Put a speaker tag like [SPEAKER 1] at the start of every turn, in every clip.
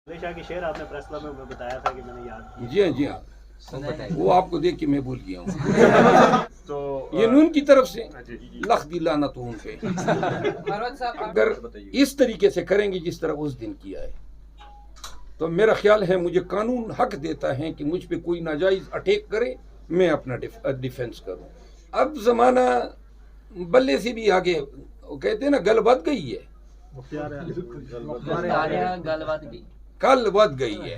[SPEAKER 1] शाह की शेर आपने प्रेस क्लब में बताया था कि मैंने याद किया।
[SPEAKER 2] जी हाँ जी हाँ, वो आपको देख के मैं भूल गया हूँ।
[SPEAKER 1] तो
[SPEAKER 2] ये नून की तरफ से
[SPEAKER 1] जी।
[SPEAKER 2] लख दिलाना तो उन पे अगर इस तरीके से करेंगे जिस तरह उस दिन किया है तो मेरा ख्याल है मुझे कानून हक देता है कि मुझ पे कोई नाजायज अटैक करे, मैं अपना डिफेंस करूं। अब जमाना बल्ले से भी आगे, वो कहते हैं ना गल बद गई है, कल बद गई है।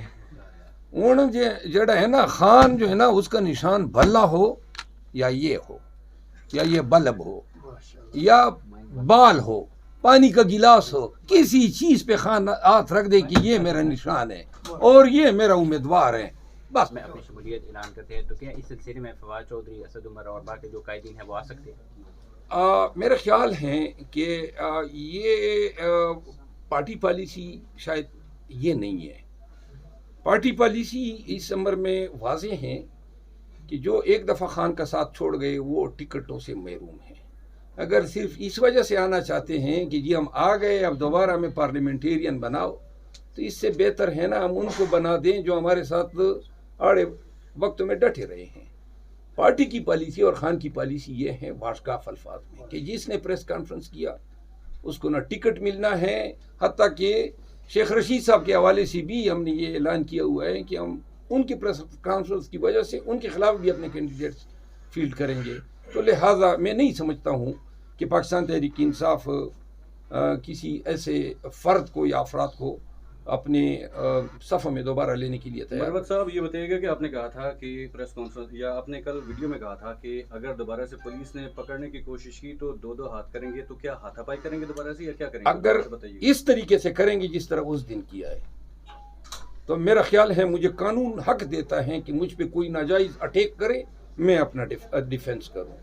[SPEAKER 2] उन जड़ा है ना खान जो है ना उसका निशान भल्ला हो या ये हो या ये बल्ब हो या बाल हो, पानी का गिलास हो, किसी चीज पे खान हाथ रख दे कि ये मेरा निशान है और ये मेरा उम्मीदवार है, बस
[SPEAKER 3] में अपनी शमूलियत ऐलान करते हैं। तो क्या इस सिलसिले में फवाद चौधरी, असद उमर और बाकी जो कायदीन हैं वो आ सकते हैं?
[SPEAKER 2] मेरा ख्याल है कि ये पार्टी पॉलिसी शायद ये नहीं है। पार्टी पॉलिसी इस उम्र में वाज़ेह है कि जो एक दफ़ा खान का साथ छोड़ गए वो टिकटों से महरूम हैं। अगर सिर्फ इस वजह से आना चाहते हैं कि जी हम आ गए अब दोबारा हमें पार्लियामेंटेरियन बनाओ, तो इससे बेहतर है ना हम उनको बना दें जो हमारे साथ आड़े वक्त में डटे रहे हैं। पार्टी की पॉलिसी और खान की पॉलिसी ये है वाशगाफ अल्फाज में कि जिसने प्रेस कॉन्फ्रेंस किया उसको ना टिकट मिलना है, हत्ता कि शेख रशीद साहब के हवाले से भी हमने ये ऐलान किया हुआ है कि हम उनकी प्रेस कॉन्फ्रेंस की वजह से उनके खिलाफ भी अपने कैंडिडेट्स फील्ड करेंगे। तो लिहाजा मैं नहीं समझता हूँ कि पाकिस्तान तहरीक इंसाफ किसी ऐसे फ़र्द को या अफराद को अपने सफ़ में दोबारा लेने के लिए तैयार।
[SPEAKER 4] मरवत साहब ये बताइएगा कि आपने कहा था कि प्रेस कॉन्फ्रेंस या आपने कल वीडियो में कहा था कि अगर दोबारा से पुलिस ने पकड़ने की कोशिश की तो दो दो हाथ करेंगे, तो क्या हाथापाई करेंगे दोबारा से या क्या करेंगे?
[SPEAKER 2] अगर इस तरीके से करेंगे जिस तरह उस दिन किया है तो मेरा ख्याल है मुझे कानून हक देता है कि मुझ पे कोई नाजायज अटैक करे, मैं अपना डिफेंस करूं।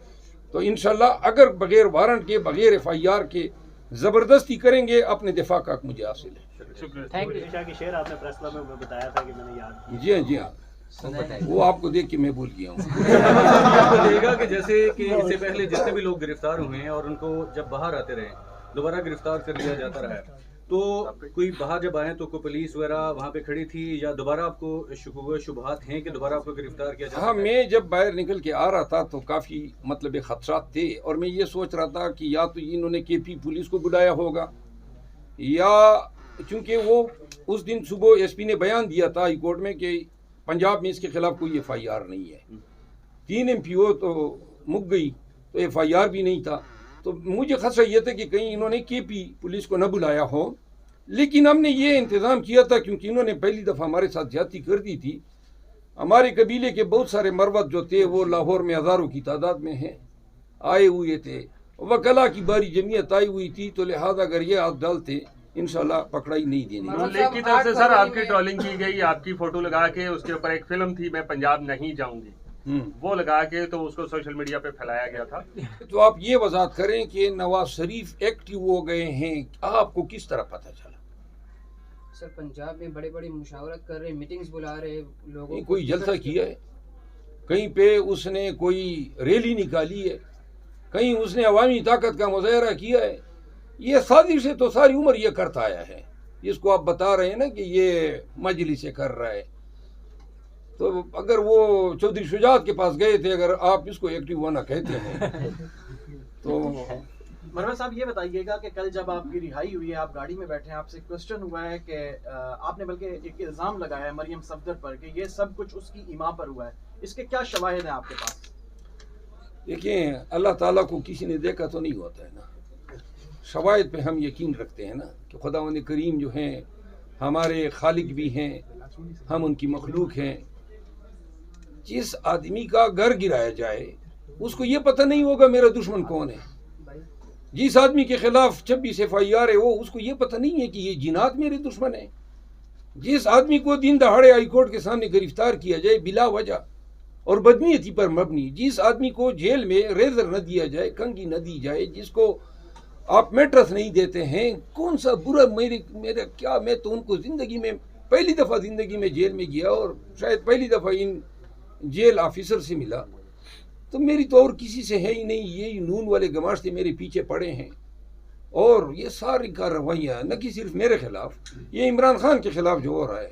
[SPEAKER 2] तो इंशाल्लाह अगर बगैर वारंट के बगैर FIR के ज़बरदस्ती करेंगे अपने दिफा का हक मुझे हासिल है।
[SPEAKER 1] शाह की शेर आपने प्रेस क्लब में बताया था कि मैंने याद किया।
[SPEAKER 2] जी हाँ जी हाँ, वो आपको देख के मैं भूल गया हूँ।
[SPEAKER 4] बताइएगा कि जैसे कि इससे पहले जितने भी लोग गिरफ्तार हुए हैं और उनको जब बाहर आते रहे दोबारा गिरफ्तार कर लिया जाता रहा है, तो कोई बाहर जब आए तो कोई पुलिस वगैरह वहाँ पे खड़ी थी या दोबारा आपको शुबहात हैं कि दोबारा आपको गिरफ्तार किया जा?
[SPEAKER 2] हाँ, मैं जब बाहर निकल के आ रहा था तो काफ़ी मतलब खदशात थे और मैं ये सोच रहा था कि या तो इन्होंने KP पुलिस को बुलाया होगा या चूँकि वो उस दिन सुबह SP ने बयान दिया था हाई कोर्ट में कि पंजाब में इसके खिलाफ कोई FIR नहीं है। 3 MPO तो मुक गई तो FIR भी नहीं था, तो मुझे खदशा ये था कि कहीं इन्होंने KP पुलिस को न बुलाया हो। लेकिन हमने ये इंतज़ाम किया था क्योंकि इन्होंने पहली दफ़ा हमारे साथ ज्यादती कर दी थी। हमारे कबीले के बहुत सारे मरवत जो थे वो लाहौर में हज़ारों की तादाद में हैं, आए हुए थे, वकला की बारी जमीयत आई हुई थी, तो लिहाजा अगर ये हाथ डालते इंशाल्लाह पकड़ाई नहीं देनी।
[SPEAKER 5] लीग की तरफ से सर आपकी ट्रोलिंग की गई, आपकी फोटो लगा के उसके ऊपर एक फिल्म थी मैं पंजाब नहीं जाऊंगी, वो लगा के तो उसको सोशल मीडिया पे फैलाया गया था।
[SPEAKER 2] तो आप ये वजाहत करें कि नवाज शरीफ एक्टिव हो गए हैं, आपको किस तरह पता चला?
[SPEAKER 6] सर पंजाब में बड़े बड़े मुशावरत कर रहे, मीटिंग्स बुला रहे लोगों,
[SPEAKER 2] कोई जलसा किया है, कहीं पे उसने कोई रैली निकाली है, कहीं उसने अवामी ताकत का मुजाहरा किया है? ये साजिश से तो सारी उम्र ये करता आया है। इसको आप बता रहे हैं ना कि ये मजलिस से कर रहा है, तो अगर वो चौधरी शुजात के पास गए थे, अगर आप इसको एक्टिव होना कहते हैं तो
[SPEAKER 7] मरवत साहब ये बताइएगा कि कल जब आपकी रिहाई हुई है, आप गाड़ी में बैठे हैं, आपसे क्वेश्चन हुआ है कि आपने बल्कि एक इल्ज़ाम लगाया है मरियम सफदर पर कि ये सब कुछ उसकी इमा पर हुआ है, इसके क्या शवाहिद हैं आपके पास?
[SPEAKER 2] देखिए, अल्लाह ताला को किसी ने देखा तो नहीं होता है ना, शवाहिद पे हम यकीन रखते हैं ना कि खुदावंद करीम जो हैं हमारे खालिक भी हैं, हम उनकी मखलूक हैं। जिस आदमी का घर गिराया जाए उसको ये पता नहीं होगा मेरा दुश्मन कौन है। जिस आदमी के खिलाफ 26 FIR है वो उसको ये पता नहीं है कि ये जिनात मेरे दुश्मन है। जिस आदमी को दिन दहाड़े हाईकोर्ट के सामने गिरफ्तार किया जाए बिला वजह और बदनीयती पर मबनी, जिस आदमी को जेल में रेजर न दिया जाए, कंघी न दी जाए, जिसको आप मेट्रस नहीं देते हैं, कौन सा बुरा मेरे क्या, मैं तो उनको ज़िंदगी में पहली दफ़ा ज़िंदगी में जेल में गया और शायद पहली दफ़ा इन जेल ऑफिसर से मिला, तो मेरी तो और किसी से है ही नहीं। ये नून वाले गमाश्ते मेरे पीछे पड़े हैं اور یہ ساری کارروائیاں نہ کہ صرف میرے خلاف، یہ عمران خان کے خلاف جو ہو رہا ہے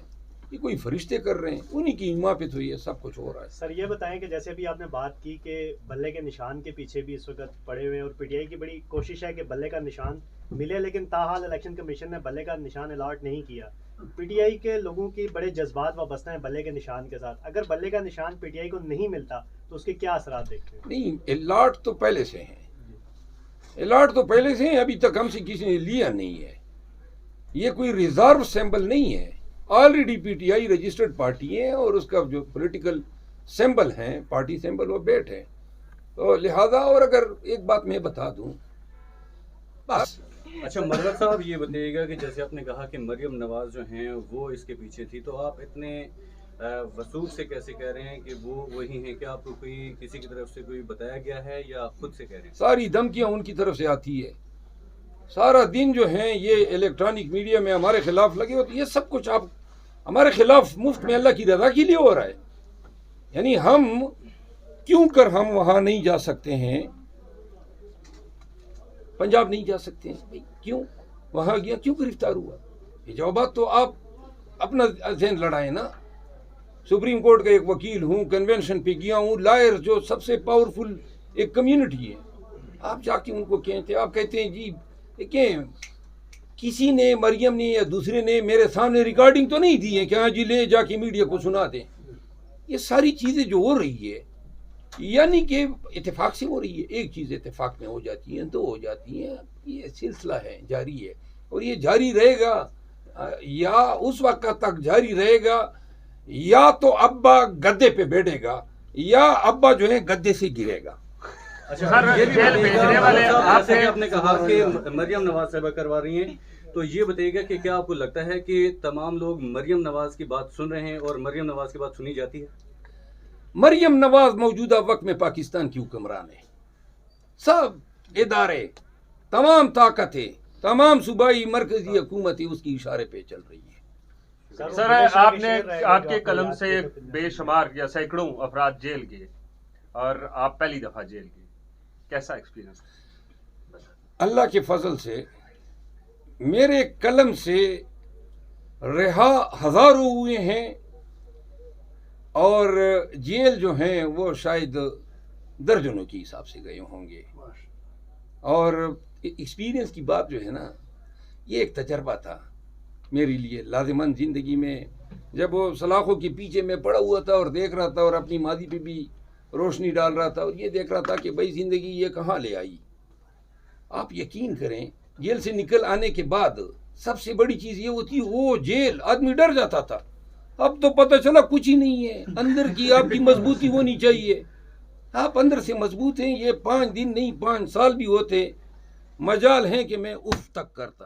[SPEAKER 2] یہ کوئی فرشتے کر رہے ہیں، انہی کی ایما پہ تو یہ سب کچھ ہو رہا ہے۔
[SPEAKER 1] سر یہ بتائیں کہ جیسے ابھی آپ نے بات کی کہ بلے کے نشان کے پیچھے بھی اس وقت پڑے ہوئے ہیں، اور پی ٹی آئی کی بڑی کوشش ہے کہ بلے کا نشان ملے، لیکن تاحال الیکشن کمیشن نے بلے کا نشان الاٹ نہیں کیا۔ پی ٹی آئی کے لوگوں کی بڑے جذبات وابستہ ہیں بلے کے نشان کے ساتھ، اگر بلے کا نشان پی ٹی آئی کو نہیں ملتا تو اس کے کیا اثرات دیکھتے ہیں؟
[SPEAKER 2] نہیں، الاٹ تو پہلے سے ہیں، الاٹ تو پہلے سے ہیں، ابھی تک ہم سے کسی نے لیا نہیں ہے، یہ کوئی ریزرو سیمبل نہیں ہے، already P T I registered party ہے اور اس کا جو پولیٹیکل سیمبل ہیں، پارٹی سیمبل، وہ بیٹ ہے، تو لہذا، اور اگر ایک بات میں بتا دوں بس۔
[SPEAKER 4] اچھا مروت صاحب یہ بتائیے گا کہ جیسے آپ نے کہا کہ مریم نواز جو ہیں وہ اس کے پیچھے تھی، تو آپ اتنے وثوق سے کیسے کہہ رہے ہیں کہ وہ وہی ہیں؟ کیا آپ کو کوئی کسی کی طرف سے کوئی بتایا گیا ہے یا آپ خود سے کہہ رہے ہیں؟
[SPEAKER 2] ساری دھمکیاں ان کی طرف سے آتی ہے، سارا دن جو ہیں یہ الیکٹرانک میڈیا میں ہمارے خلاف لگے ہوتے، یہ سب کچھ آپ ہمارے خلاف مفت میں اللہ کی رضا کے لیے ہو رہا ہے۔ یعنی ہم کیوں کر ہم وہاں نہیں جا سکتے ہیں، پنجاب نہیں جا سکتے ہیں، بھائی کیوں وہاں گیا، کیوں گرفتار ہوا؟ یہ جوابات تو آپ اپنا ذہن لڑائیں نا۔ سپریم کورٹ کا ایک وکیل ہوں، کنونشن پہ گیا ہوں، لائر جو سب سے پاورفل ایک کمیونٹی ہے، آپ جا کے ان کو کہتے ہیں، آپ کہتے ہیں جی دیکھیں کسی نے، مریم نے یا دوسرے نے میرے سامنے ریکارڈنگ تو نہیں دی ہے کہ ہاں جی لے جا کے میڈیا کو سنا دیں۔ یہ ساری چیزیں جو ہو رہی ہے یعنی کہ اتفاق سے ہو رہی ہے، ایک چیز اتفاق میں ہو جاتی ہیں، دو ہو جاتی ہیں، یہ سلسلہ ہے، جاری ہے، اور یہ جاری رہے گا، یا اس وقت تک جاری رہے گا یا تو ابا گدے پہ بیٹھے گا یا ابا جو ہے گدے سے گرے گا۔
[SPEAKER 4] اچھا یہ بھی بتائیے گا، جیسے کہ آپ نے کہا کہ مریم نواز صاحبہ کروا رہی ہیں، تو یہ بتائیے گا کہ کیا آپ کو لگتا ہے کہ تمام لوگ مریم نواز کی بات سن رہے ہیں اور مریم نواز کی بات سنی جاتی ہے؟
[SPEAKER 2] مریم نواز موجودہ وقت میں پاکستان کی حکمران ہے، سب ادارے، تمام طاقتیں، تمام صوبائی مرکزی حکومتیں اس کی اشارے پہ چل رہی ہیں۔
[SPEAKER 5] سر آپ نے، آپ کے قلم سے بے شمار یا سینکڑوں افراد جیل گئے اور آپ پہلی دفعہ جیل گئے، کیسا ایکسپیرینس؟
[SPEAKER 2] اللہ کے فضل سے میرے قلم سے رہا ہزاروں ہوئے ہیں، اور جیل جو ہیں وہ شاید درجنوں کے حساب سے گئے ہوں گے۔ اور ایکسپیرینس کی بات جو ہے نا، یہ ایک تجربہ تھا میرے لیے لازماً زندگی میں، جب وہ سلاخوں کے پیچھے میں پڑا ہوا تھا اور دیکھ رہا تھا اور اپنی ماضی پہ بھی روشنی ڈال رہا تھا، اور یہ دیکھ رہا تھا کہ بھائی زندگی یہ کہاں لے آئی۔ آپ یقین کریں جیل سے نکل آنے کے بعد سب سے بڑی چیز یہ ہوتی، وہ جیل آدمی ڈر جاتا تھا، اب تو پتہ چلا کچھ ہی نہیں ہے، اندر کی آپ کی مضبوطی ہونی چاہیے، آپ اندر سے مضبوط ہیں۔ یہ 5 دن نہیں 5 سال بھی ہوتے، مجال ہیں کہ میں اف تک کرتا۔